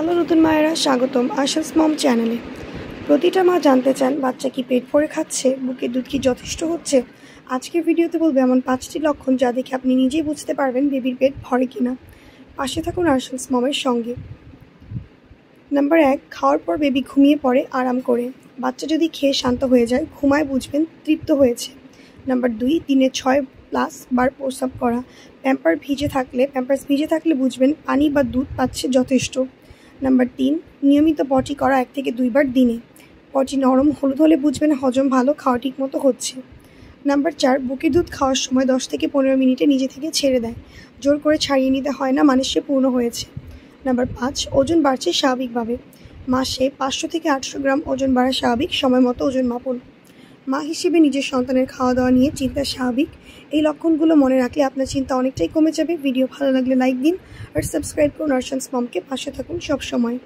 Hello নতুন মায়েরা, স্বাগতম আশাস মম চ্যানেলে। প্রতিটা মা জানতে চান বাচ্চা কি পেট ভরে খাচ্ছে, বুকের দুধ কি যথেষ্ট হচ্ছে। আজকের ভিডিওতে বলবো এমন 5টি লক্ষণ যা দেখে আপনি নিজেই বুঝতে পারবেন বেবির পেট ভরে কিনা। পাশে থাকুন আশাস মমের সঙ্গে। নাম্বার 1, খাওয়ার পর বেবি ঘুমিয়ে পড়ে আরাম করে। বাচ্চা যদি খেয়ে শান্ত হয়ে যায়, ঘুমায়, বুঝবেন তৃপ্ত হয়েছে। নাম্বার 2, দিনে 6+ বার প্রস্রাব করা। প্যাম্পার্স ভিজে থাকলে বুঝবেন পানি বা দুধ পাচ্ছে যথেষ্ট। নাম্বার 3, নিয়মিত পটি করা 1 থেকে 2 বার দিনে। পটি নরম হলুদ হলে বুঝবেন হজম ভালো, খাওয়া ঠিক মতো হচ্ছে। নাম্বার 4, বুকের দুধ খাওয়ার সময় 10 থেকে 15 মিনিটে নিজে থেকে ছেড়ে দেয়। জোর করে ছাড়িয়ে নিতে হয় না, মানে সে পূর্ণ হয়েছে। নাম্বার 5, ওজন বাড়ছে স্বাভাবিকভাবে। মাসে 500 থেকে 800 গ্রাম ওজন বাড়া স্বাভাবিক, সময় মতো ওজন মাপুন। মা হিসেবে নিজের সন্তানের খাওয়া দাওয়া নিয়ে চিন্তা স্বাভাবিক। এই লক্ষণগুলো মনে রাখলে আপনার চিন্তা অনেকটাই কমে যাবে। ভিডিও ভালো লাগলে লাইক দিন আর সাবস্ক্রাইব করুন আশাস মমকে। পাশে থাকুন সব সময়।